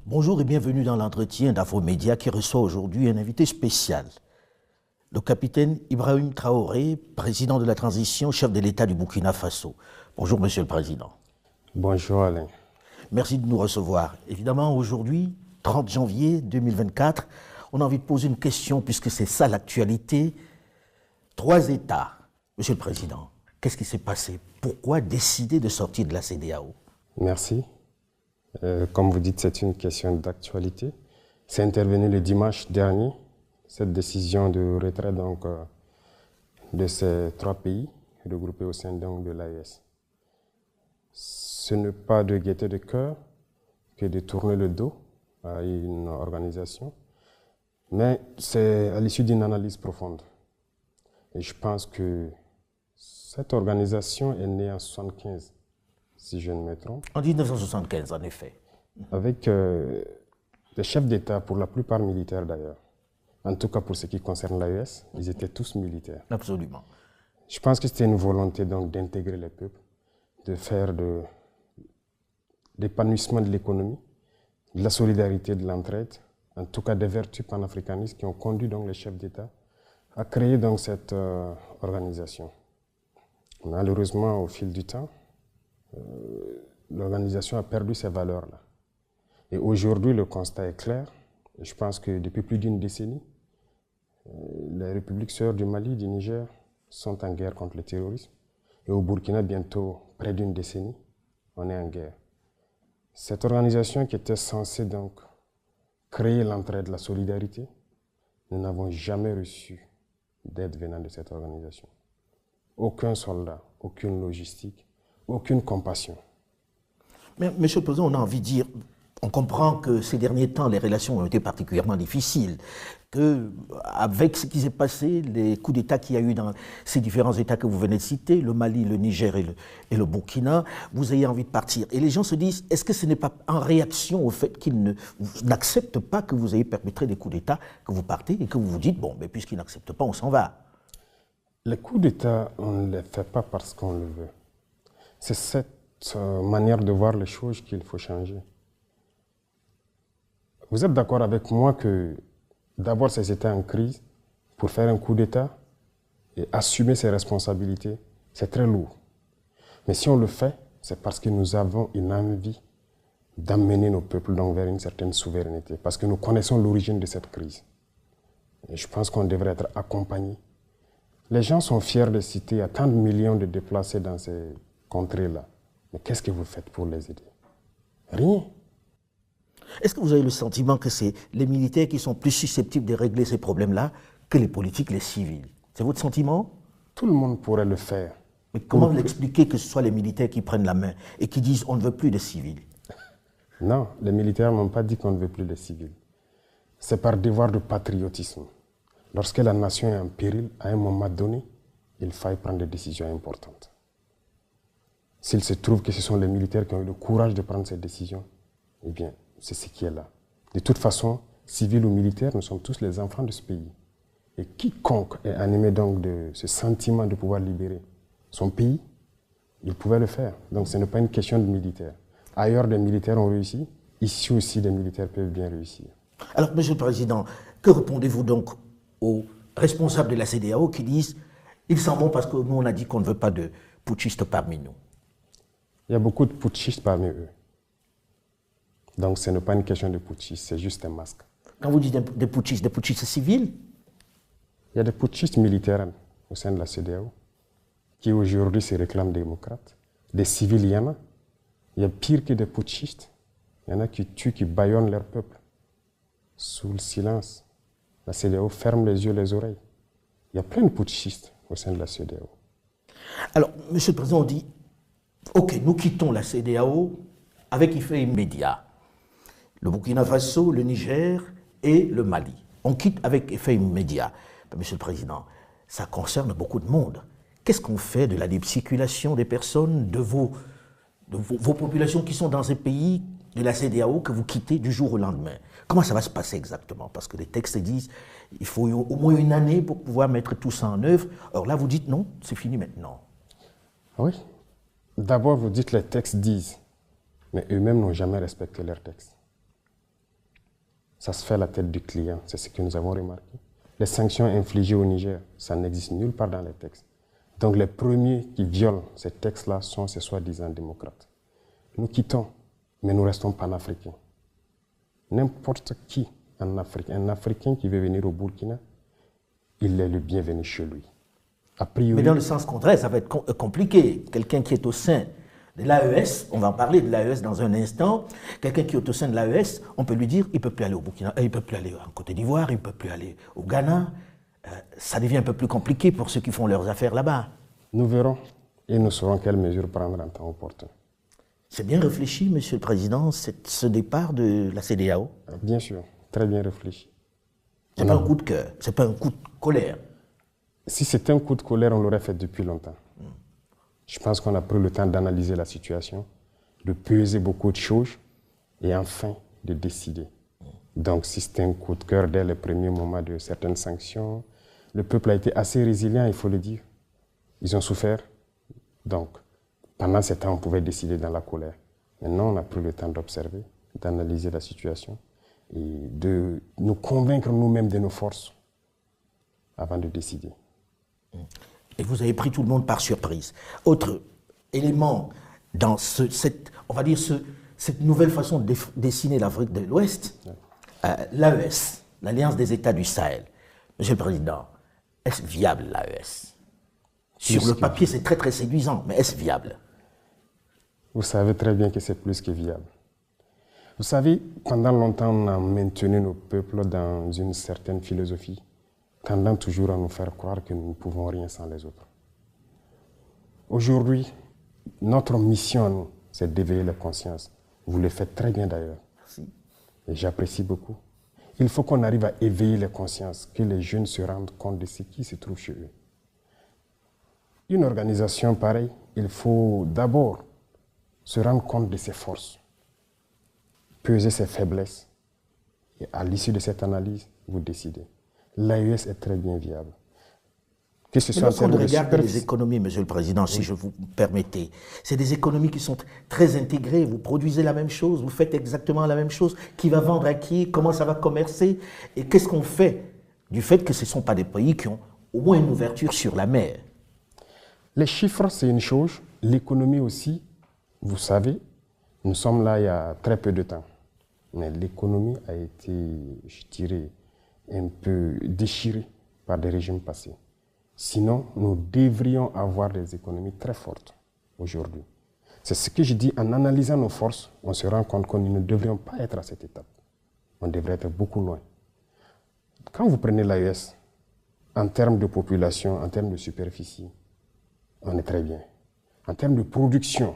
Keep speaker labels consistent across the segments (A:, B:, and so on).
A: Bonjour et bienvenue dans l'entretien d'Afromédia qui reçoit aujourd'hui un invité spécial. Le capitaine Ibrahim Traoré, président de la transition, chef de l'État du Burkina Faso. Bonjour Monsieur le Président.
B: Bonjour Alain.
A: Merci de nous recevoir. Évidemment, aujourd'hui, 30 janvier 2024, on a envie de poser une question puisque c'est ça l'actualité. 3 États. Monsieur le Président, qu'est-ce qui s'est passé? Pourquoi décider de sortir de la CEDEAO?
B: Merci. Comme vous dites, c'est une question d'actualité. C'est intervenu le dimanche dernier, cette décision de retrait de ces 3 pays regroupés au sein de l'AES. Ce n'est pas de gaieté de cœur que de tourner le dos à une organisation, mais c'est à l'issue d'une analyse profonde. Et je pense que cette organisation est née en 1975, si je ne me trompe.
A: En 1975, en effet.
B: Avec des chefs d'État, pour la plupart militaires d'ailleurs. En tout cas, pour ce qui concerne l'AES, ils étaient tous militaires.
A: Absolument.
B: Je pense que c'était une volonté donc d'intégrer les peuples, de faire de l'épanouissement de l'économie, de la solidarité, de l'entraide, en tout cas des vertus panafricanistes qui ont conduit donc les chefs d'État à créer donc cette organisation. Malheureusement, au fil du temps, l'organisation a perdu ces valeurs-là. Et aujourd'hui, le constat est clair. Et je pense que depuis plus d'une décennie, les républiques sœurs du Mali, du Niger, sont en guerre contre le terrorisme. Et au Burkina, bientôt près d'une décennie, on est en guerre. Cette organisation qui était censée donc créer l'entraide, la solidarité, nous n'avons jamais reçu d'aide venant de cette organisation. Aucun soldat, aucune logistique, aucune compassion.
A: Mais, Monsieur le Président, on a envie de dire, on comprend que ces derniers temps, les relations ont été particulièrement difficiles, qu'avec ce qui s'est passé, les coups d'État qu'il y a eu dans ces différents États que vous venez de citer, le Mali, le Niger et le Burkina, vous ayez envie de partir. Et les gens se disent, est-ce que ce n'est pas en réaction au fait qu'ils n'acceptent pas que vous ayez perpétré des coups d'État, que vous partez et que vous vous dites, bon, mais puisqu'ils n'acceptent pas, on s'en va?
B: Les coups d'État, on ne les fait pas parce qu'on le veut. C'est cette manière de voir les choses qu'il faut changer. Vous êtes d'accord avec moi que d'abord ces États en crise, pour faire un coup d'État et assumer ses responsabilités, c'est très lourd. Mais si on le fait, c'est parce que nous avons une envie d'amener nos peuples donc vers une certaine souveraineté, parce que nous connaissons l'origine de cette crise. Et je pense qu'on devrait être accompagné. Les gens sont fiers de citer à tant de millions de déplacés dans ces contrées-là. Mais qu'est-ce que vous faites pour les aider? Rien.
A: Est-ce que vous avez le sentiment que c'est les militaires qui sont plus susceptibles de régler ces problèmes-là que les politiques, les civils? C'est votre sentiment?
B: Tout le monde pourrait le faire.
A: Mais comment l'expliquer que ce soit les militaires qui prennent la main et qui disent on ne veut plus de civils?
B: Non, les militaires n'ont pas dit qu'on ne veut plus de civils. C'est par devoir de patriotisme. Lorsque la nation est en péril, à un moment donné, il faille prendre des décisions importantes. S'il se trouve que ce sont les militaires qui ont eu le courage de prendre ces décisions, eh bien, c'est ce qui est là. De toute façon, civils ou militaires, nous sommes tous les enfants de ce pays. Et quiconque est animé donc de ce sentiment de pouvoir libérer son pays, il pouvait le faire. Donc ce n'est pas une question de militaires. Ailleurs, des militaires ont réussi. Ici aussi, des militaires peuvent bien réussir.
A: Alors, Monsieur le Président, que répondez-vous donc aux responsables de la CEDEAO qui disent ils s'en vont parce que nous, on a dit qu'on ne veut pas de putschistes parmi nous?
B: Il y a beaucoup de putschistes parmi eux. Donc ce n'est pas une question de putschistes, c'est juste un masque.
A: Quand vous dites des putschistes civils?
B: Il y a des putschistes militaires au sein de la CEDEAO qui aujourd'hui se réclament démocrates. Des civils, il y en a. Il y a pire que des putschistes. Il y en a qui tuent, qui bâillonnent leur peuple. Sous le silence, la CEDEAO ferme les yeux, les oreilles. Il y a plein de putschistes au sein de la CEDEAO.
A: Alors, Monsieur le Président, on dit, ok, nous quittons la CEDEAO avec effet immédiat. Le Burkina Faso, le Niger et le Mali. On quitte avec effet immédiat. Mais, Monsieur le Président, ça concerne beaucoup de monde. Qu'est-ce qu'on fait de la libre circulation des personnes, de vos populations qui sont dans ces pays de la CEDEAO que vous quittez du jour au lendemain? Comment ça va se passer exactement? Parce que les textes disent qu'il faut au moins une année pour pouvoir mettre tout ça en œuvre. Or là, vous dites non, c'est fini maintenant.
B: Oui. D'abord, vous dites les textes disent, mais eux-mêmes n'ont jamais respecté leurs textes. Ça se fait à la tête du client, c'est ce que nous avons remarqué. Les sanctions infligées au Niger, ça n'existe nulle part dans les textes. Donc les premiers qui violent ces textes-là sont ces soi-disant démocrates. Nous quittons, mais nous restons panafricains. N'importe qui en Afrique, un Africain qui veut venir au Burkina, il est le bienvenu chez lui. A priori,
A: mais dans le sens contraire, ça va être compliqué. Quelqu'un qui est au sein de l'AES, on va en parler de l'AES dans un instant, quelqu'un qui est au sein de l'AES, on peut lui dire il ne peut plus aller au Burkina, il ne peut plus aller en Côte d'Ivoire, il ne peut plus aller au Ghana. Ça devient un peu plus compliqué pour ceux qui font leurs affaires là-bas.
B: Nous verrons et nous saurons quelles mesures prendre en temps opportun.
A: C'est bien réfléchi, Monsieur le Président, ce départ de la CEDEAO?
B: Bien sûr, très bien réfléchi.
A: Ce n'est pas un coup de cœur, ce n'est pas un coup de colère.
B: Si c'était un coup de colère, on l'aurait fait depuis longtemps. Je pense qu'on a pris le temps d'analyser la situation, de peser beaucoup de choses et enfin de décider. Donc si c'était un coup de cœur dès les premiers moments de certaines sanctions, le peuple a été assez résilient, il faut le dire. Ils ont souffert. Donc pendant ce temps, on pouvait décider dans la colère. Maintenant, on a pris le temps d'observer, d'analyser la situation et de nous convaincre nous-mêmes de nos forces avant de décider.
A: Et vous avez pris tout le monde par surprise. Autre élément dans cette nouvelle façon de dessiner l'Afrique de l'Ouest, l'AES, l'Alliance des États du Sahel. Monsieur le Président, est-ce viable l'AES? Sur le papier, c'est très très séduisant, mais est-ce viable?
B: Vous savez très bien que c'est plus que viable. Vous savez, pendant longtemps, on a maintenu nos peuples dans une certaine philosophie, tendant toujours à nous faire croire que nous ne pouvons rien sans les autres. Aujourd'hui, notre mission à nous, c'est d'éveiller la conscience. Vous le faites très bien d'ailleurs.
A: Merci.
B: Et j'apprécie beaucoup. Il faut qu'on arrive à éveiller les consciences, que les jeunes se rendent compte de ce qui se trouve chez eux. Une organisation pareille, il faut d'abord se rendre compte de ses forces, peser ses faiblesses, et à l'issue de cette analyse, vous décidez. L'AES est très bien viable. Que ce soit
A: lorsqu'on regarde les économies, Monsieur le Président, si je vous permettez, c'est des économies qui sont très intégrées. Vous produisez la même chose, vous faites exactement la même chose. Qui va vendre à qui? Comment ça va commercer? Et qu'est-ce qu'on fait du fait que ce ne sont pas des pays qui ont au moins une ouverture sur la mer?
B: Les chiffres, c'est une chose. L'économie aussi, vous savez, nous sommes là il y a très peu de temps. Mais l'économie a été, je dirais, un peu déchirée par des régimes passés. Sinon, nous devrions avoir des économies très fortes aujourd'hui. C'est ce que je dis, en analysant nos forces, on se rend compte que nous ne devrions pas être à cette étape. On devrait être beaucoup loin. Quand vous prenez l'AES, en termes de population, en termes de superficie, on est très bien. En termes de production,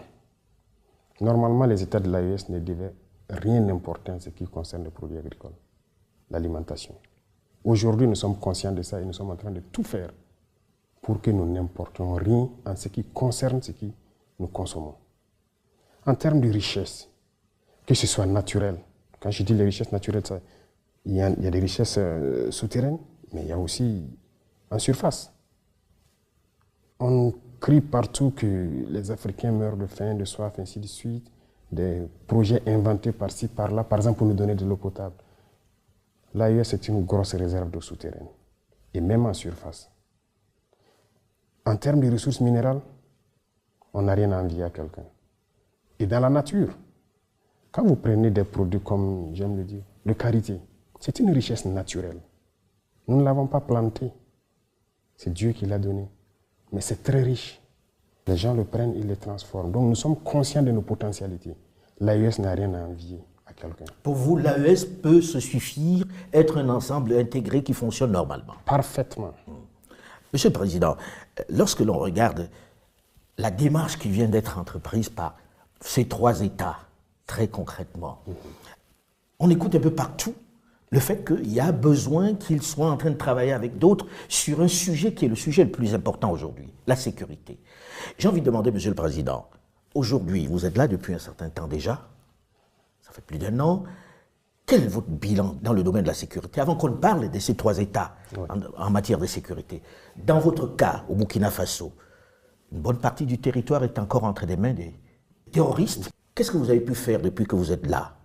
B: normalement, les États de l'AES ne devaient rien importer en ce qui concerne les produits agricoles, l'alimentation. Aujourd'hui, nous sommes conscients de ça et nous sommes en train de tout faire pour que nous n'importions rien en ce qui concerne ce que nous consommons. En termes de richesse, que ce soit naturel, quand je dis les richesses naturelles, il y a des richesses souterraines, mais il y a aussi en surface. On crie partout que les Africains meurent de faim, de soif, ainsi de suite, des projets inventés par-ci, par-là, par exemple pour nous donner de l'eau potable. L'AES est une grosse réserve d'eau souterraine, et même en surface. En termes de ressources minérales, on n'a rien à envier à quelqu'un. Et dans la nature, quand vous prenez des produits comme, j'aime le dire, le karité, c'est une richesse naturelle. Nous ne l'avons pas planté. C'est Dieu qui l'a donné. Mais c'est très riche. Les gens le prennent, ils le transforment. Donc nous sommes conscients de nos potentialités. L'AES n'a rien à envier à quelqu'un.
A: Pour vous, l'AES peut se suffire, être un ensemble intégré qui fonctionne normalement?
B: Parfaitement.
A: Monsieur le Président, lorsque l'on regarde la démarche qui vient d'être entreprise par ces trois États, très concrètement, on écoute un peu partout le fait qu'il y a besoin qu'ils soient en train de travailler avec d'autres sur un sujet qui est le sujet le plus important aujourd'hui, la sécurité. J'ai envie de demander, Monsieur le Président, aujourd'hui, vous êtes là depuis un certain temps déjà, ça fait plus d'1 an, quel est votre bilan dans le domaine de la sécurité? Avant qu'on ne parle de ces trois États en matière de sécurité, dans votre cas, au Burkina Faso, une bonne partie du territoire est encore entre les mains des terroristes. Qu'est-ce que vous avez pu faire depuis que vous êtes là,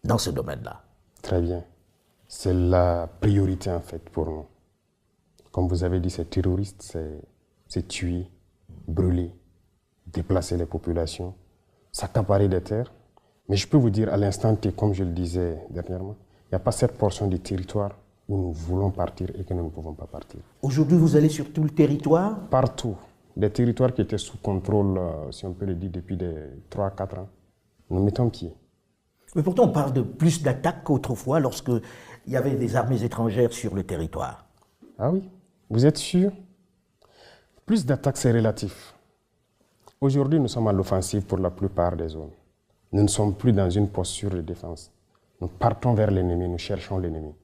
A: dans ce domaine-là?
B: Très bien. C'est la priorité en fait pour nous. Comme vous avez dit, ces terroristes, c'est tuer, brûler, déplacer les populations, s'accaparer des terres. Mais je peux vous dire à l'instant T, comme je le disais dernièrement, il n'y a pas cette portion du territoire où nous voulons partir et que nous ne pouvons pas partir.
A: Aujourd'hui, vous allez sur tout le territoire?
B: Partout. Des territoires qui étaient sous contrôle, si on peut le dire, depuis 3 à 4 ans. Nous mettons pied.
A: Mais pourtant, on parle de plus d'attaques qu'autrefois lorsqu'il y avait des armées étrangères sur le territoire.
B: Ah oui, vous êtes sûr? Plus d'attaques, c'est relatif. Aujourd'hui, nous sommes à l'offensive pour la plupart des zones. Nous ne sommes plus dans une posture de défense. Nous partons vers l'ennemi, nous cherchons l'ennemi.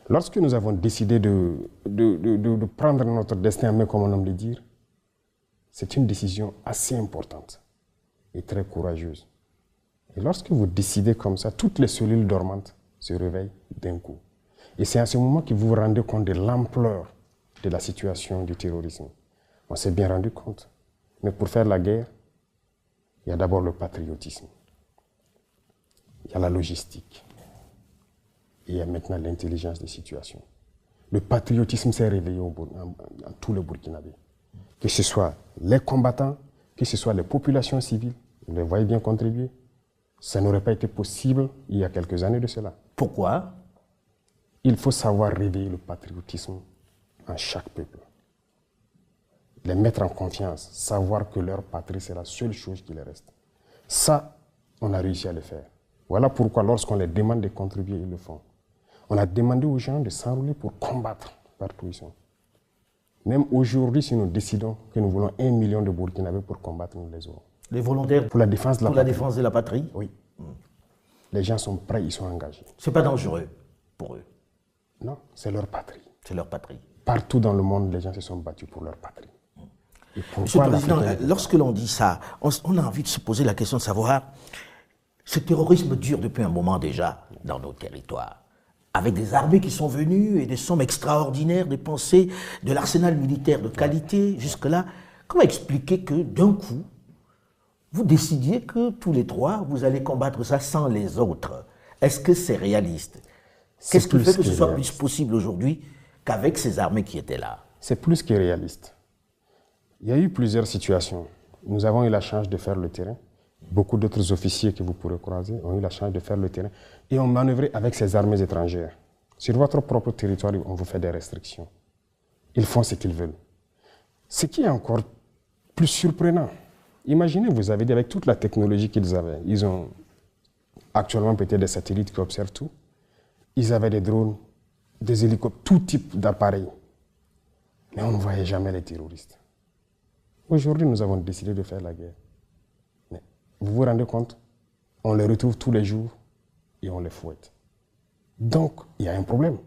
B: Lorsque nous avons décidé de prendre notre destin en main, comme on aime le dire, c'est une décision assez importante et très courageuse. Et lorsque vous décidez comme ça, toutes les cellules dormantes se réveillent d'un coup. Et c'est à ce moment que vous vous rendez compte de l'ampleur de la situation du terrorisme. On s'est bien rendu compte. Mais pour faire la guerre, il y a d'abord le patriotisme. Il y a la logistique. Et il y a maintenant l'intelligence des situations. Le patriotisme s'est réveillé dans tous les Burkinabés. Que ce soit les combattants, que ce soit les populations civiles, vous les voyez bien contribuer. Ça n'aurait pas été possible il y a quelques années de cela.
A: Pourquoi?
B: Il faut savoir réveiller le patriotisme en chaque peuple. Les mettre en confiance, savoir que leur patrie, c'est la seule chose qui les reste. Ça, on a réussi à le faire. Voilà pourquoi lorsqu'on les demande de contribuer, ils le font. On a demandé aux gens de s'enrôler pour combattre partout où ils sont. Même aujourd'hui, si nous décidons que nous voulons 1 million de Burkinabés pour combattre, nous les aurons.
A: Les volontaires
B: pour la défense de la patrie.
A: Défense de la patrie?
B: Oui. Les gens sont prêts, ils sont engagés.
A: C'est pas dangereux pour eux?
B: Non, c'est leur patrie.
A: C'est leur patrie.
B: Partout dans le monde, les gens se sont battus pour leur patrie. Et
A: Monsieur le Président, lorsque l'on dit ça, on a envie de se poser la question de savoir, ce terrorisme dure depuis un moment déjà dans nos territoires, avec des armées qui sont venues et des sommes extraordinaires dépensées, de l'arsenal militaire de qualité jusque-là. Comment expliquer que d'un coup, vous décidiez que tous les trois, vous allez combattre ça sans les autres? Est-ce que c'est réaliste? Qu'est-ce qui fait que ce soit plus possible aujourd'hui qu'avec ces armées qui étaient là?
B: C'est plus que réaliste. Il y a eu plusieurs situations. Nous avons eu la chance de faire le terrain. Beaucoup d'autres officiers que vous pourrez croiser ont eu la chance de faire le terrain et ont manœuvré avec ces armées étrangères. Sur votre propre territoire, on vous fait des restrictions. Ils font ce qu'ils veulent. Ce qui est encore plus surprenant, imaginez, vous avez dit, avec toute la technologie qu'ils avaient, ils ont actuellement peut-être des satellites qui observent tout, ils avaient des drones, des hélicoptères, tout type d'appareils. Mais on ne voyait jamais les terroristes. Aujourd'hui, nous avons décidé de faire la guerre. Mais vous vous rendez compte? On les retrouve tous les jours et on les fouette. Donc, il y a un problème.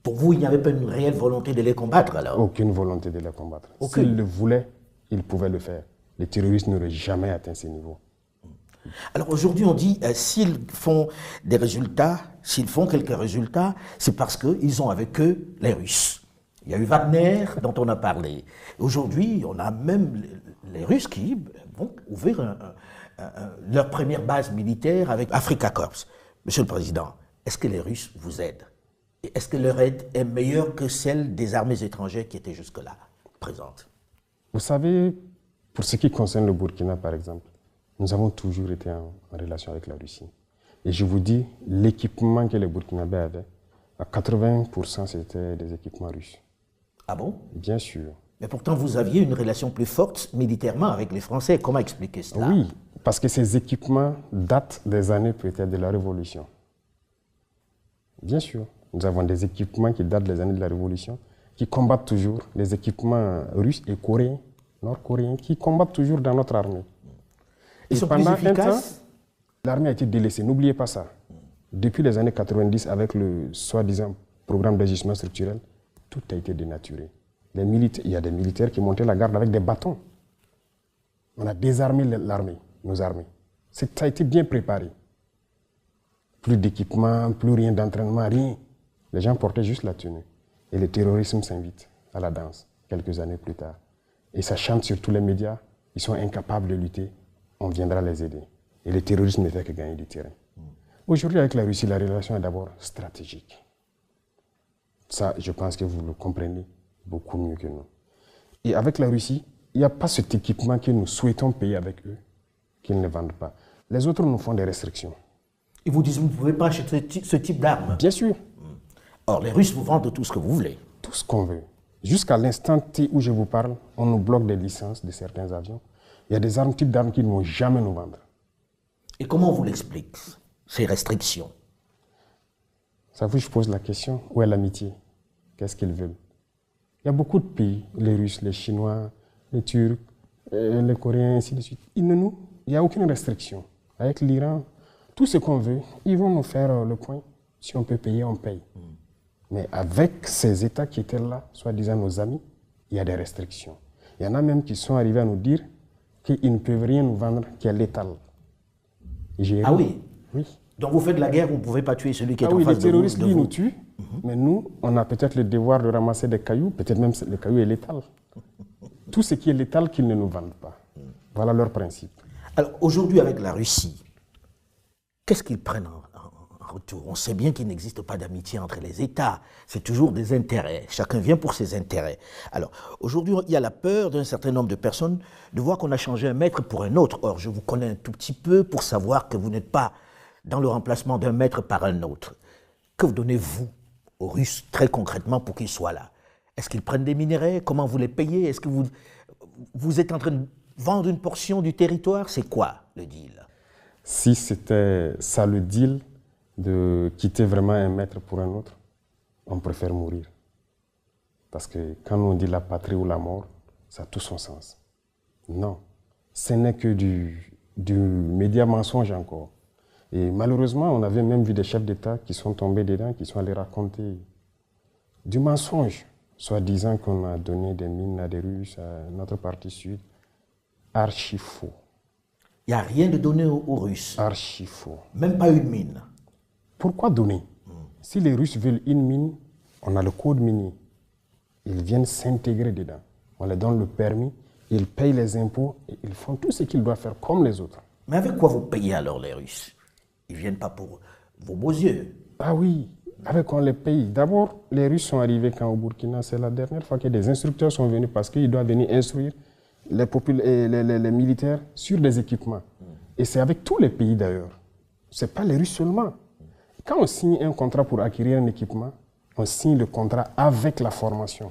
A: Pour vous, il n'y avait pas une réelle volonté de les combattre alors?
B: Aucune volonté de les combattre. S'ils le voulaient, ils pouvaient le faire. Les terroristes n'auraient jamais atteint ces niveaux.
A: Alors aujourd'hui, on dit s'ils font des résultats, s'ils font quelques résultats, c'est parce qu'ils ont avec eux les Russes. Il y a eu Wagner, dont on a parlé. Aujourd'hui, on a même les Russes qui vont ouvrir leur première base militaire avec Africa Corps. Monsieur le Président, est-ce que les Russes vous aident? Et est-ce que leur aide est meilleure que celle des armées étrangères qui étaient jusque-là présentes?
B: Vous savez, pour ce qui concerne le Burkina, par exemple, nous avons toujours été en relation avec la Russie. Et je vous dis, l'équipement que les Burkinabés avaient, à 80%, c'était des équipements russes.
A: Ah bon?
B: Bien sûr.
A: Mais pourtant, vous aviez une relation plus forte militairement avec les Français. Comment expliquer cela?
B: Oui, parce que ces équipements datent des années peut-être de la Révolution. Bien sûr. Nous avons des équipements qui datent des années de la Révolution, qui combattent toujours, des équipements russes et coréens, nord-coréens, qui combattent toujours dans notre armée.
A: Ils sont plus efficaces?
B: L'armée a été délaissée, n'oubliez pas ça. Depuis les années 90, avec le soi-disant programme d'ajustement structurel, tout a été dénaturé. Il y a des militaires qui montaient la garde avec des bâtons. On a désarmé l'armée, nos armées. Ça a été bien préparé. Plus d'équipement, plus rien d'entraînement, rien. Les gens portaient juste la tenue. Et le terrorisme s'invite à la danse, quelques années plus tard. Et ça chante sur tous les médias, ils sont incapables de lutter, on viendra les aider. Et le terrorisme ne fait que gagner du terrain. Aujourd'hui, avec la Russie, la relation est d'abord stratégique. Ça, je pense que vous le comprenez beaucoup mieux que nous. Et avec la Russie, il n'y a pas cet équipement que nous souhaitons payer avec eux, qu'ils ne vendent pas. Les autres nous font des restrictions.
A: Ils vous disent que vous ne pouvez pas acheter ce type d'armes.
B: Bien sûr.
A: Or, les Russes vous vendent tout ce que vous voulez.
B: Tout ce qu'on veut. Jusqu'à l'instant T où je vous parle, on nous bloque des licences de certains avions. Il y a des armes, types d'armes qu'ils ne vont jamais nous vendre.
A: Et comment on vous l'explique, ces restrictions?
B: Ça vous, je pose la question, où est l'amitié? Qu'est-ce qu'ils veulent? Il y a beaucoup de pays, les Russes, les Chinois, les Turcs, les Coréens, ainsi de suite. Il n'y a aucune restriction. Avec l'Iran, tout ce qu'on veut, ils vont nous faire le point. Si on peut payer, on paye. Mais avec ces États qui étaient là, soi-disant nos amis, il y a des restrictions. Il y en a même qui sont arrivés à nous dire qu'ils ne peuvent rien nous vendre qui est létal.
A: Ah oui?
B: Oui.
A: Donc vous faites la guerre, vous ne pouvez pas tuer celui qui est en
B: oui,
A: face de vous.
B: Les terroristes, lui, nous tuent. Mais nous, on a peut-être le devoir de ramasser des cailloux, peut-être même le caillou est létal. Tout ce qui est létal, qu'ils ne nous vendent pas. Voilà leur principe.
A: Alors aujourd'hui, avec la Russie, qu'est-ce qu'ils prennent en retour? On sait bien qu'il n'existe pas d'amitié entre les États. C'est toujours des intérêts. Chacun vient pour ses intérêts. Alors aujourd'hui, il y a la peur d'un certain nombre de personnes de voir qu'on a changé un maître pour un autre. Or, je vous connais un tout petit peu pour savoir que vous n'êtes pas dans le remplacement d'un maître par un autre. Que vous donnez-vous aux Russes très concrètement pour qu'ils soient là? Est-ce qu'ils prennent des minerais? Comment vous les payez? Est-ce que vous êtes en train de vendre une portion du territoire? C'est quoi le deal?
B: Si c'était ça le deal, de quitter vraiment un maître pour un autre, on préfère mourir. Parce que quand on dit la patrie ou la mort, ça a tout son sens. Non, ce n'est que du média mensonge encore. Et malheureusement, on avait même vu des chefs d'État qui sont tombés dedans, qui sont allés raconter du mensonge, soi-disant qu'on a donné des mines à des Russes, à notre partie sud. Archi faux.
A: Il n'y a rien de donné aux Russes.
B: Archi faux.
A: Même pas une mine.
B: Pourquoi donner? Si les Russes veulent une mine, on a le code minier. Ils viennent s'intégrer dedans. On leur donne le permis, ils payent les impôts et ils font tout ce qu'ils doivent faire comme les autres.
A: Mais avec quoi vous payez alors les Russes? Ils ne viennent pas pour vos beaux yeux.
B: Ah oui, avec quoi on les paye? D'abord, les Russes sont arrivés quand au Burkina, c'est la dernière fois que des instructeurs sont venus parce qu'ils doivent venir instruire les militaires sur des équipements. Et c'est avec tous les pays d'ailleurs. Ce n'est pas les Russes seulement. Quand on signe un contrat pour acquérir un équipement, on signe le contrat avec la formation.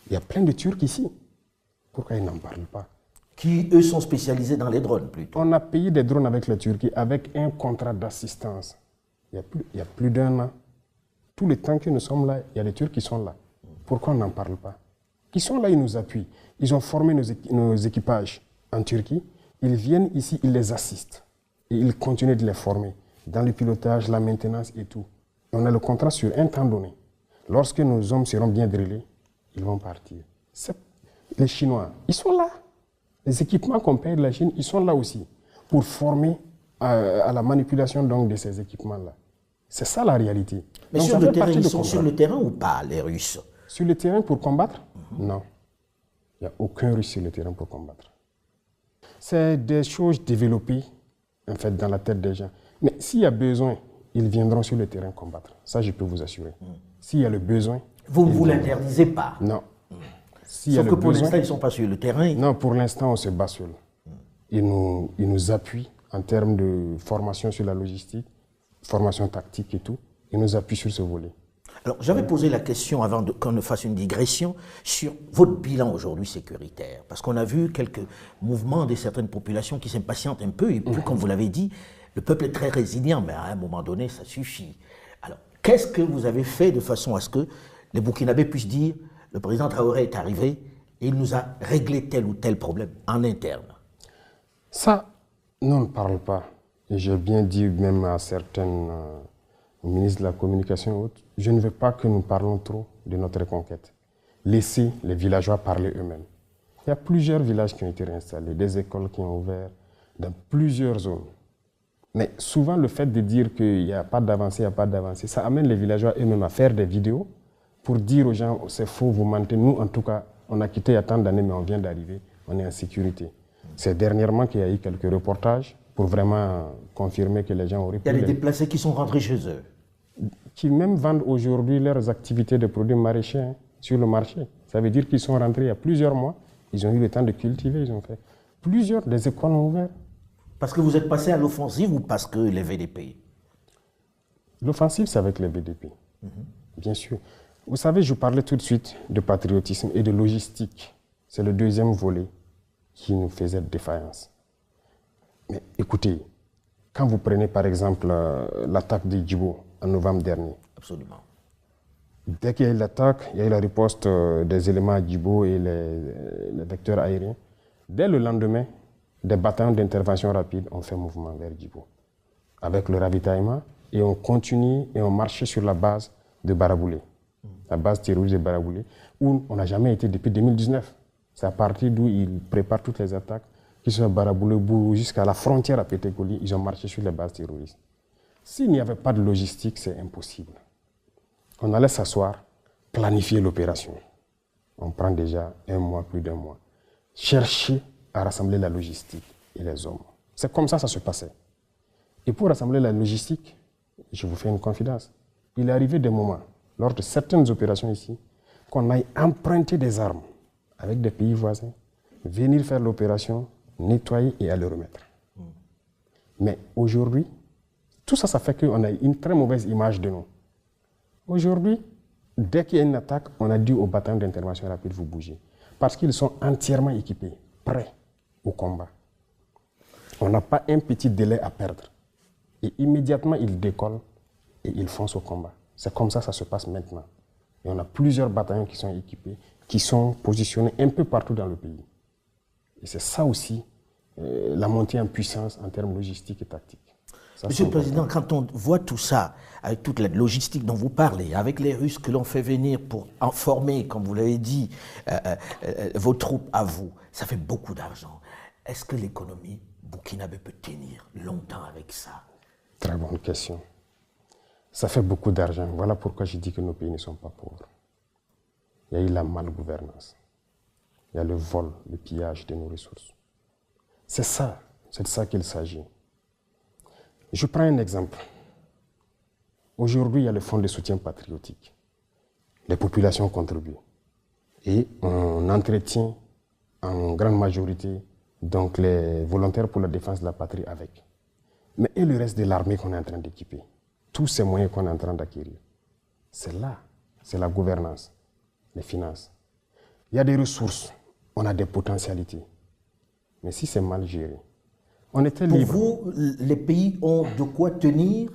B: Il y a plein de Turcs ici. Pourquoi ils n'en parlent pas?
A: Qui, eux, sont spécialisés dans les drones, plutôt.
B: On a payé des drones avec la Turquie, avec un contrat d'assistance. Il y a plus d'un an. Tout le temps que nous sommes là, il y a des Turcs qui sont là. Pourquoi on n'en parle pas? Ils sont là, ils nous appuient. Ils ont formé nos équipages en Turquie. Ils viennent ici, ils les assistent. Et ils continuent de les former dans le pilotage, la maintenance et tout. Et on a le contrat sur un temps donné. Lorsque nos hommes seront bien drillés, ils vont partir. Les Chinois, ils sont là. Les équipements qu'on paye de la Chine, ils sont là aussi pour former à la manipulation donc, de ces équipements-là. C'est ça la réalité.
A: Mais
B: donc,
A: sur le terrain, ils sont sur le terrain ou pas, les Russes?
B: Sur le terrain pour combattre? Non. Il n'y a aucun Russe sur le terrain pour combattre. C'est des choses développées en fait, dans la tête des gens. Mais s'il y a besoin, ils viendront sur le terrain combattre. Ça, je peux vous assurer. S'il y a le besoin...
A: Vous ne vous l'interdisez pas?
B: Non.
A: Sauf que pour l'instant, ils ne sont pas sur le terrain.
B: Non, pour l'instant, on se bat seul. Ils nous appuient en termes de formation sur la logistique, formation tactique et tout. Ils nous appuient sur ce volet.
A: Alors, j'avais posé la question, avant qu'on ne fasse une digression, sur votre bilan aujourd'hui sécuritaire. Parce qu'on a vu quelques mouvements de certaines populations qui s'impatientent un peu. Et puis, comme vous l'avez dit, le peuple est très résilient, mais à un moment donné, ça suffit. Alors, qu'est-ce que vous avez fait de façon à ce que les Burkinabés puissent dire le président Traoré est arrivé et il nous a réglé tel ou tel problème en interne?
B: Ça, nous on ne parle pas. Et j'ai bien dit même à certains ministres de la communication et autres, je ne veux pas que nous parlons trop de notre reconquête. Laissez les villageois parler eux-mêmes. Il y a plusieurs villages qui ont été réinstallés, des écoles qui ont ouvert dans plusieurs zones. Mais souvent, le fait de dire qu'il n'y a pas d'avancée, ça amène les villageois eux-mêmes à faire des vidéos pour dire aux gens, c'est faux, vous mentez. Nous, en tout cas, on a quitté il y a tant d'années, mais on vient d'arriver, on est en sécurité. C'est dernièrement qu'il y a eu quelques reportages pour vraiment confirmer que les gens auraient pu...
A: Il y a des déplacés qui sont rentrés chez eux.
B: Qui même vendent aujourd'hui leurs activités de produits maraîchers sur le marché. Ça veut dire qu'ils sont rentrés il y a plusieurs mois, ils ont eu le temps de cultiver, ils ont fait des écoles ont ouvert.
A: Parce que vous êtes passé à l'offensive ou parce que les VDP?
B: L'offensive, c'est avec les VDP, bien sûr. Vous savez, je parlais tout de suite de patriotisme et de logistique. C'est le deuxième volet qui nous faisait défaillance. Mais écoutez, quand vous prenez par exemple l'attaque de Djibo en novembre dernier.
A: Absolument.
B: Dès qu'il y a eu l'attaque, il y a eu la riposte des éléments à Djibo et les vecteurs aériens. Dès le lendemain, des bataillons d'intervention rapide ont fait mouvement vers Djibo. Avec le ravitaillement, et on continue et on marchait sur la base de Baraboulé. La base terroriste de Baraboulé, où on n'a jamais été depuis 2019. C'est à partir d'où ils préparent toutes les attaques, qui sont à Baraboulé, Bourou, jusqu'à la frontière à Pétékoli, ils ont marché sur les bases terroristes. S'il n'y avait pas de logistique, c'est impossible. On allait s'asseoir, planifier l'opération. On prend déjà un mois, plus d'un mois. Chercher à rassembler la logistique et les hommes. C'est comme ça que ça se passait. Et pour rassembler la logistique, je vous fais une confidence. Il est arrivé des moments, lors de certaines opérations ici, qu'on aille emprunter des armes avec des pays voisins, venir faire l'opération, nettoyer et aller remettre. Mais aujourd'hui, tout ça, ça fait qu'on a une très mauvaise image de nous. Aujourd'hui, dès qu'il y a une attaque, on a dit aux bataillons d'intervention rapide, vous bougez. Parce qu'ils sont entièrement équipés, prêts au combat. On n'a pas un petit délai à perdre. Et immédiatement, ils décollent et ils foncent au combat. C'est comme ça que ça se passe maintenant. Et on a plusieurs bataillons qui sont équipés, qui sont positionnés un peu partout dans le pays. Et c'est ça aussi, la montée en puissance en termes logistiques et tactiques. Ça,
A: Monsieur le Président, quand on voit tout ça, avec toute la logistique dont vous parlez, avec les Russes que l'on fait venir pour former, comme vous l'avez dit, vos troupes à vous, ça fait beaucoup d'argent. Est-ce que l'économie burkinabé peut tenir longtemps avec ça?
B: Très bonne question. Ça fait beaucoup d'argent. Voilà pourquoi je dis que nos pays ne sont pas pauvres. Il y a eu la malgouvernance. Il y a le vol, le pillage de nos ressources. C'est de ça qu'il s'agit. Je prends un exemple. Aujourd'hui, il y a le fonds de soutien patriotique. Les populations contribuent. Et on entretient en grande majorité donc les volontaires pour la défense de la patrie avec. Mais et le reste de l'armée qu'on est en train d'équiper? Tous ces moyens qu'on est en train d'acquérir. C'est là, c'est la gouvernance, les finances. Il y a des ressources, on a des potentialités. Mais si c'est mal géré, on était libre.
A: Pour vous, les pays ont de quoi tenir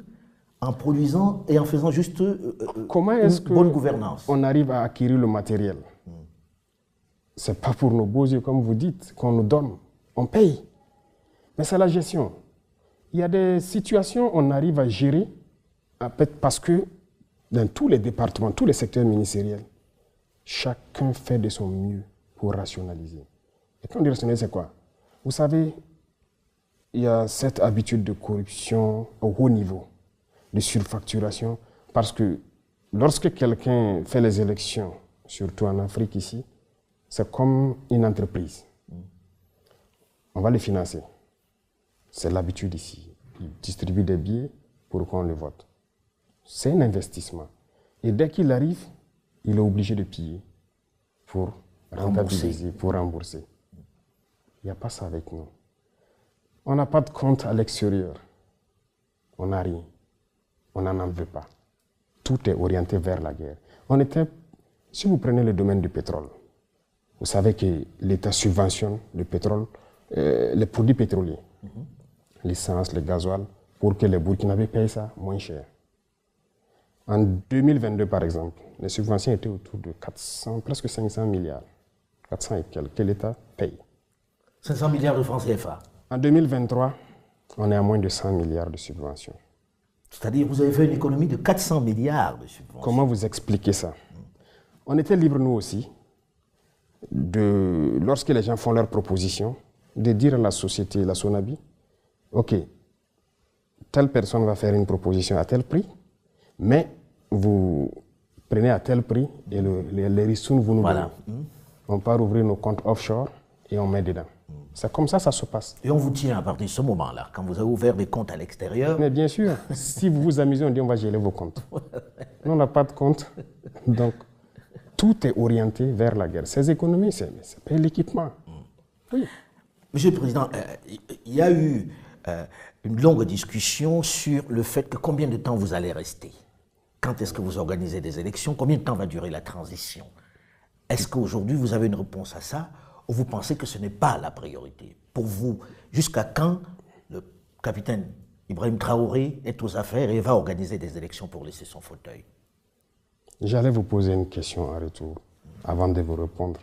A: en produisant et en faisant juste
B: Comment est-ce
A: une bonne gouvernance?
B: On arrive à acquérir le matériel? Ce n'est pas pour nos beaux yeux, comme vous dites, qu'on nous donne. On paye. Mais c'est la gestion. Il y a des situations où on arrive à gérer parce que dans tous les départements, tous les secteurs ministériels, chacun fait de son mieux pour rationaliser. Et quand on dit rationaliser, c'est quoi? Vous savez, il y a cette habitude de corruption au haut niveau, de surfacturation, parce que lorsque quelqu'un fait les élections, surtout en Afrique ici, c'est comme une entreprise. On va les financer. C'est l'habitude ici. Ils distribuent des billets pour qu'on les vote. C'est un investissement. Et dès qu'il arrive, il est obligé de payer pour rentabiliser, pour rembourser. Il n'y a pas ça avec nous. On n'a pas de compte à l'extérieur. On n'a rien. On n'en veut pas. Tout est orienté vers la guerre. Si vous prenez le domaine du pétrole, vous savez que l'État subventionne le pétrole, les produits pétroliers, l'essence, le gasoil, pour que les Burkinabés payent ça moins cher. En 2022, par exemple, les subventions étaient autour de 400, presque 500 milliards. 400 et quelques, que l'État paye.
A: 500 milliards de francs CFA.
B: En 2023, on est à moins de 100 milliards de subventions.
A: C'est-à-dire, vous avez fait une économie de 400 milliards de subventions.
B: Comment vous expliquez ça? On était libres, nous aussi, lorsque les gens font leurs propositions, de dire à la société, la Sonabi, OK, telle personne va faire une proposition à tel prix, mais vous prenez à tel prix et les ressources, vous nous donnez. On part ouvrir nos comptes offshore et on met dedans. C'est comme ça se passe.
A: Et on vous tient à partir de ce moment-là, quand vous avez ouvert des comptes à l'extérieur.
B: Mais bien sûr, si vous vous amusez, on dit on va geler vos comptes. Nous, on n'a pas de compte. Donc, tout est orienté vers la guerre. Ces économies, c'est l'équipement. Oui.
A: Monsieur le Président, il y a eu une longue discussion sur le fait que combien de temps vous allez rester. Quand est-ce que vous organisez des élections? Combien de temps va durer la transition? Est-ce qu'aujourd'hui vous avez une réponse à ça ou vous pensez que ce n'est pas la priorité? Pour vous, jusqu'à quand le capitaine Ibrahim Traoré est aux affaires et va organiser des élections pour laisser son fauteuil?
B: J'allais vous poser une question en retour avant de vous répondre.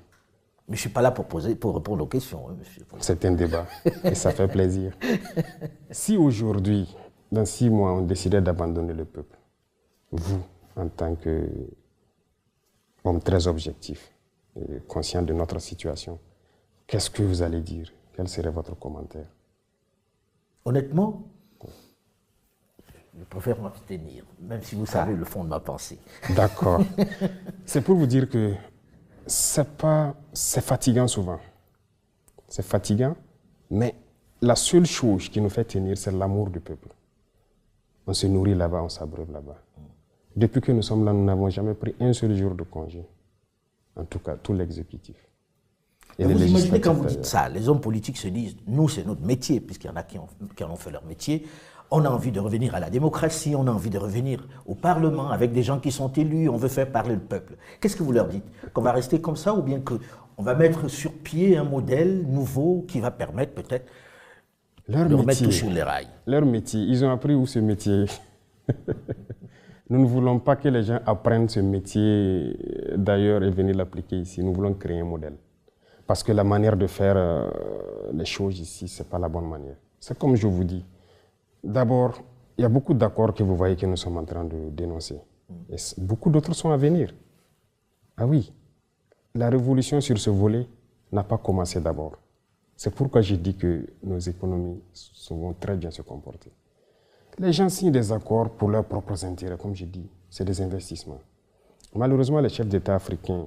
A: Mais je ne suis pas là pour répondre aux questions, hein, monsieur.
B: C'est un débat et ça fait plaisir. Si aujourd'hui, dans 6 mois, on décidait d'abandonner le peuple, vous, en tant qu'homme très objectif et conscient de notre situation, qu'est-ce que vous allez dire? Quel serait votre commentaire?
A: Honnêtement, je préfère m'abstenir, même si vous savez le fond de ma pensée.
B: D'accord. C'est pour vous dire que c'est fatigant souvent. C'est fatigant, mais la seule chose qui nous fait tenir, c'est l'amour du peuple. On se nourrit là-bas, on s'abreuve là-bas. Depuis que nous sommes là, nous n'avons jamais pris un seul jour de congé. En tout cas, tout l'exécutif.
A: Et vous imaginez quand vous dites ça, les hommes politiques se disent, nous c'est notre métier, puisqu'il y en a qui en ont fait leur métier, on a envie de revenir à la démocratie, on a envie de revenir au Parlement avec des gens qui sont élus, on veut faire parler le peuple. Qu'est-ce que vous leur dites? Qu'on va rester comme ça ou bien qu'on va mettre sur pied un modèle nouveau qui va permettre peut-être de remettre tout sur les rails?
B: Leur métier, ils ont appris où ce métier? Nous ne voulons pas que les gens apprennent ce métier d'ailleurs et venir l'appliquer ici. Nous voulons créer un modèle. Parce que la manière de faire les choses ici, ce n'est pas la bonne manière. C'est comme je vous dis. D'abord, il y a beaucoup d'accords que vous voyez que nous sommes en train de dénoncer. Et beaucoup d'autres sont à venir. Ah oui, la révolution sur ce volet n'a pas commencé d'abord. C'est pourquoi j'ai dit que nos économies vont très bien se comporter. Les gens signent des accords pour leurs propres intérêts, comme je dis, c'est des investissements. Malheureusement, les chefs d'État africains,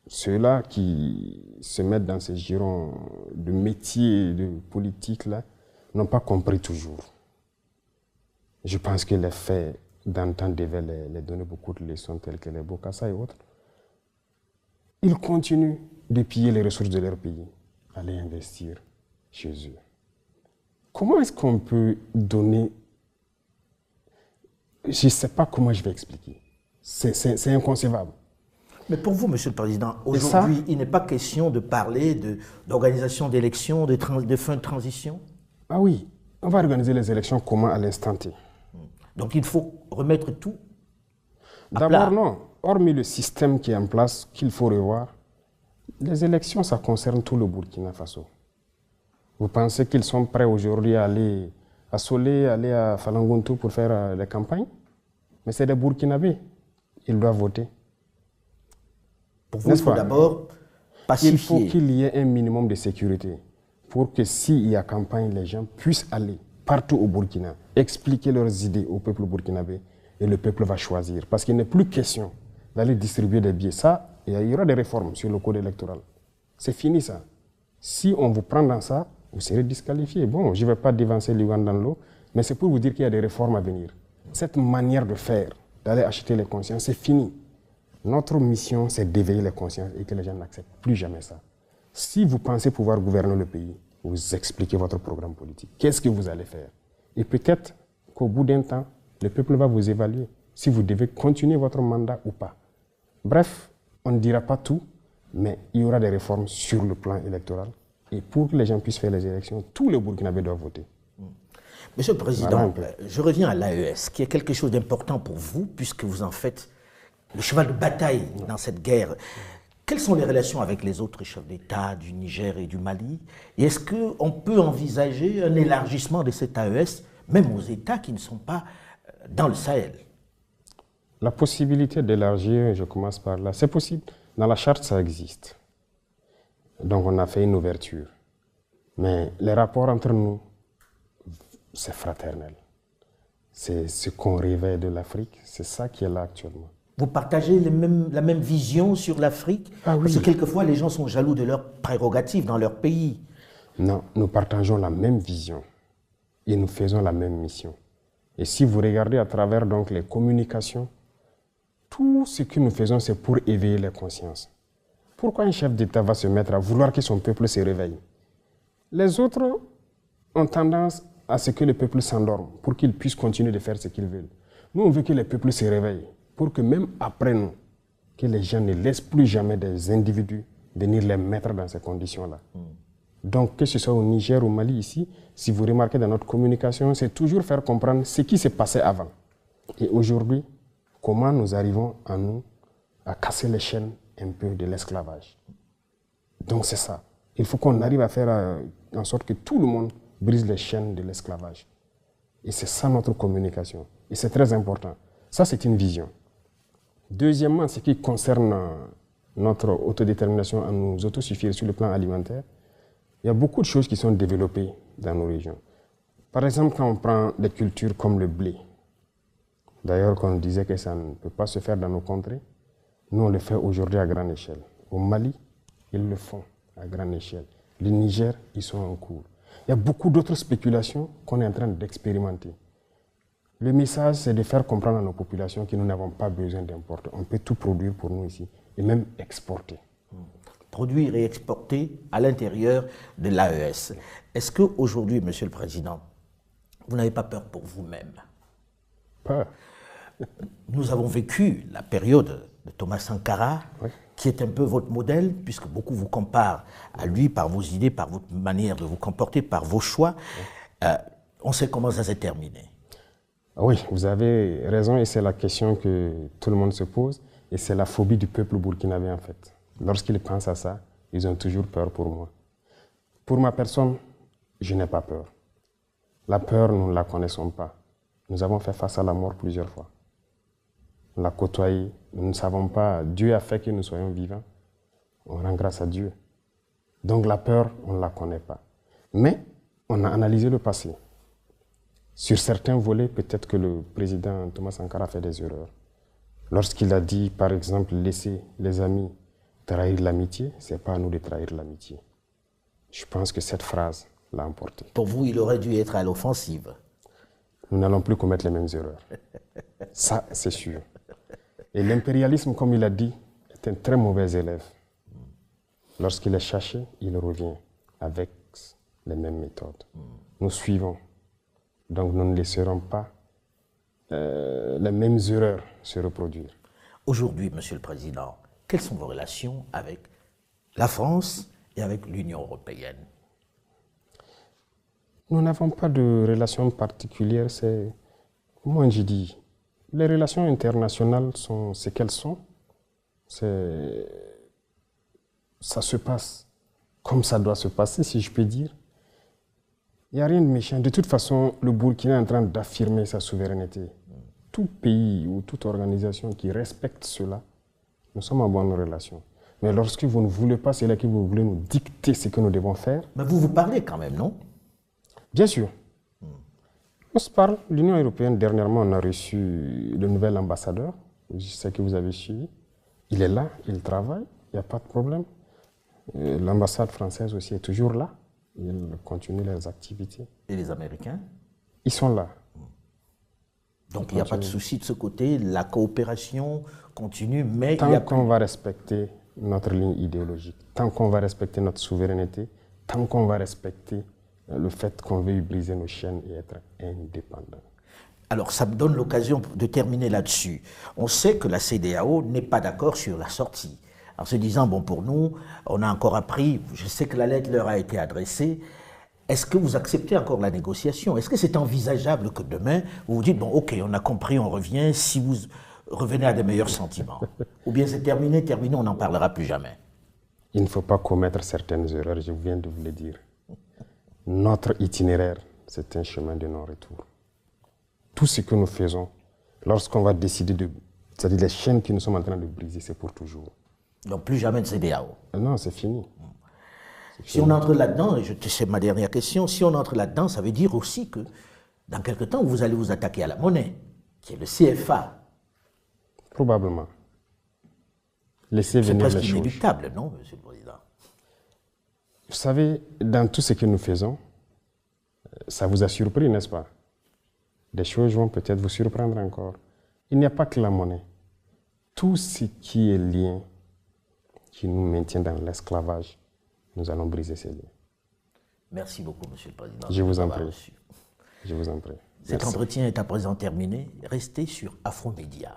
B: ceux-là qui se mettent dans ces girons de métiers, de politique, là, n'ont pas compris toujours. Je pense que les faits d'antan devaient les donner beaucoup de leçons, telles que les Bokassa et autres. Ils continuent de piller les ressources de leur pays, aller investir chez eux. Comment est-ce qu'on peut donner... Je ne sais pas comment je vais expliquer. C'est inconcevable.
A: Mais pour vous, Monsieur le Président, aujourd'hui, il n'est pas question de parler d'organisation d'élections, de fin de transition?
B: Ah oui, on va organiser les élections comment à l'instant T?
A: Donc il faut remettre tout à plat.
B: D'abord non, hormis le système qui est en place, qu'il faut revoir, les élections, ça concerne tout le Burkina Faso. Vous pensez qu'ils sont prêts aujourd'hui à aller à Solé, aller à Falanguntu pour faire les campagnes? Mais c'est des Burkinabés, ils doivent voter.
A: Pour vous, il faut d'abord pacifier.
B: Il faut qu'il y ait un minimum de sécurité pour que s'il y a campagne, les gens puissent aller partout au Burkina, expliquer leurs idées au peuple burkinabé et le peuple va choisir. Parce qu'il n'est plus question d'aller distribuer des billets. Ça, il y aura des réformes sur le code électoral. C'est fini ça. Si on vous prend dans ça, vous serez disqualifié. Bon, je ne vais pas dévancer l'Ouganda dans l'eau, mais c'est pour vous dire qu'il y a des réformes à venir. Cette manière de faire, d'aller acheter les consciences, c'est fini. Notre mission, c'est d'éveiller les consciences et que les gens n'acceptent plus jamais ça. Si vous pensez pouvoir gouverner le pays, vous expliquez votre programme politique. Qu'est-ce que vous allez faire? Et peut-être qu'au bout d'un temps, le peuple va vous évaluer si vous devez continuer votre mandat ou pas. Bref, on ne dira pas tout, mais il y aura des réformes sur le plan électoral. Et pour que les gens puissent faire les élections, tous les Burkinabés doivent voter.
A: Monsieur le Président, je reviens à l'AES, qui est quelque chose d'important pour vous, puisque vous en faites le cheval de bataille dans cette guerre. Quelles sont les relations avec les autres chefs d'État du Niger et du Mali? Et est-ce qu'on peut envisager un élargissement de cette AES, même aux États qui ne sont pas dans le Sahel?
B: La possibilité d'élargir, je commence par là, c'est possible. Dans la charte, ça existe. Donc on a fait une ouverture. Mais les rapports entre nous, c'est fraternel. C'est ce qu'on réveille de l'Afrique, c'est ça qui est là actuellement.
A: Vous partagez la même vision sur l'Afrique?
B: Ah oui.
A: Parce que quelquefois, les gens sont jaloux de leurs prérogatives dans leur pays.
B: Non, nous partageons la même vision et nous faisons la même mission. Et si vous regardez à travers donc les communications, tout ce que nous faisons, c'est pour éveiller les consciences. Pourquoi un chef d'État va se mettre à vouloir que son peuple se réveille? Les autres ont tendance à ce que le peuple s'endorme pour qu'il puisse continuer de faire ce qu'ils veulent. Nous, on veut que les peuples se réveillent pour que même après nous, que les gens ne laissent plus jamais des individus venir les mettre dans ces conditions-là. Donc, que ce soit au Niger ou au Mali ici, si vous remarquez dans notre communication, c'est toujours faire comprendre ce qui s'est passé avant. Et aujourd'hui, comment nous arrivons à casser les chaînes un peu de l'esclavage. Donc c'est ça. Il faut qu'on arrive à faire en sorte que tout le monde brise les chaînes de l'esclavage. Et c'est ça notre communication. Et c'est très important. Ça, c'est une vision. Deuxièmement, ce qui concerne notre autodétermination à nous autosuffire sur le plan alimentaire, il y a beaucoup de choses qui sont développées dans nos régions. Par exemple, quand on prend des cultures comme le blé, d'ailleurs, quand on disait que ça ne peut pas se faire dans nos contrées, nous, on le fait aujourd'hui à grande échelle. Au Mali, ils le font à grande échelle. Le Niger, ils sont en cours. Il y a beaucoup d'autres spéculations qu'on est en train d'expérimenter. Le message, c'est de faire comprendre à nos populations que nous n'avons pas besoin d'importer. On peut tout produire pour nous ici et même exporter.
A: Produire et exporter à l'intérieur de l'AES. Est-ce qu'aujourd'hui, Monsieur le Président, vous n'avez pas peur pour vous-même?
B: Peur?
A: Nous avons vécu la période de Thomas Sankara,
B: oui,
A: qui est un peu votre modèle, puisque beaucoup vous comparent à lui par vos idées, par votre manière de vous comporter, par vos choix. Oui. On sait comment ça s'est terminé.
B: Oui, vous avez raison, et c'est la question que tout le monde se pose, et c'est la phobie du peuple burkinabé en fait. Lorsqu'ils pensent à ça, ils ont toujours peur pour moi. Pour ma personne, je n'ai pas peur. La peur, nous ne la connaissons pas. Nous avons fait face à la mort plusieurs fois. On l'a côtoyé. Nous ne savons pas. Dieu a fait que nous soyons vivants. On rend grâce à Dieu. Donc la peur, on ne la connaît pas. Mais on a analysé le passé. Sur certains volets, peut-être que le président Thomas Sankara a fait des erreurs. Lorsqu'il a dit, par exemple, laisser les amis trahir l'amitié, ce n'est pas à nous de trahir l'amitié. Je pense que cette phrase l'a emporté.
A: Pour vous, il aurait dû être à l'offensive.
B: Nous n'allons plus commettre les mêmes erreurs. Ça, c'est sûr. Et l'impérialisme, comme il a dit, est un très mauvais élève. Lorsqu'il est cherché, il revient avec les mêmes méthodes. Nous suivons. Donc nous ne laisserons pas les mêmes erreurs se reproduire.
A: Aujourd'hui, Monsieur le Président, quelles sont vos relations avec la France et avec l'Union européenne?
B: Nous n'avons pas de relations particulières. Moi, je dis, les relations internationales sont ce qu'elles sont. Ça se passe comme ça doit se passer, si je peux dire. Il n'y a rien de méchant. De toute façon, le Burkina est en train d'affirmer sa souveraineté. Tout pays ou toute organisation qui respecte cela, nous sommes en bonne relation. Mais lorsque vous ne voulez pas, c'est là que vous voulez nous dicter ce que nous devons faire.
A: Mais vous vous parlez quand même, non?
B: Bien sûr. On se parle. L'Union européenne, dernièrement, on a reçu le nouvel ambassadeur. Je sais que vous avez suivi. Il est là, il travaille, il n'y a pas de problème. L'ambassade française aussi est toujours là. Ils continuent leurs activités.
A: Et les Américains?
B: Ils sont là.
A: Donc il n'y a pas de souci de ce côté, la coopération continue, mais
B: tant qu'on va respecter notre ligne idéologique, tant qu'on va respecter notre souveraineté, tant qu'on va respecter le fait qu'on veuille briser nos chaînes et être indépendant.
A: Alors ça me donne l'occasion de terminer là-dessus. On sait que la CEDEAO n'est pas d'accord sur la sortie. En se disant, bon, pour nous, on a encore appris, je sais que la lettre leur a été adressée, est-ce que vous acceptez encore la négociation? Est-ce que c'est envisageable que demain, vous vous dites, bon, ok, on a compris, on revient, si vous revenez à des meilleurs sentiments? Ou bien c'est terminé, on n'en parlera plus jamais?
B: Il ne faut pas commettre certaines erreurs, je viens de vous le dire. Notre itinéraire, c'est un chemin de non-retour. Tout ce que nous faisons, lorsqu'on va décider c'est-à-dire les chaînes que nous sommes en train de briser, c'est pour toujours.
A: Donc plus jamais de CEDEAO?
B: Non, c'est fini.
A: Si on entre là-dedans, et c'est ma dernière question, si on entre là-dedans, ça veut dire aussi que dans quelque temps, vous allez vous attaquer à la monnaie, qui est le CFA.
B: Probablement. Laissez venir les choses.
A: C'est presque inéluctable, non, Monsieur le Président?
B: Vous savez, dans tout ce que nous faisons, ça vous a surpris, n'est-ce pas? Des choses vont peut-être vous surprendre encore. Il n'y a pas que la monnaie. Tout ce qui est lien, qui nous maintient dans l'esclavage, nous allons briser ces liens.
A: Merci beaucoup, Monsieur le Président.
B: Je vous en prie. Je vous en prie.
A: Cet entretien est à présent terminé. Restez sur Afromédia.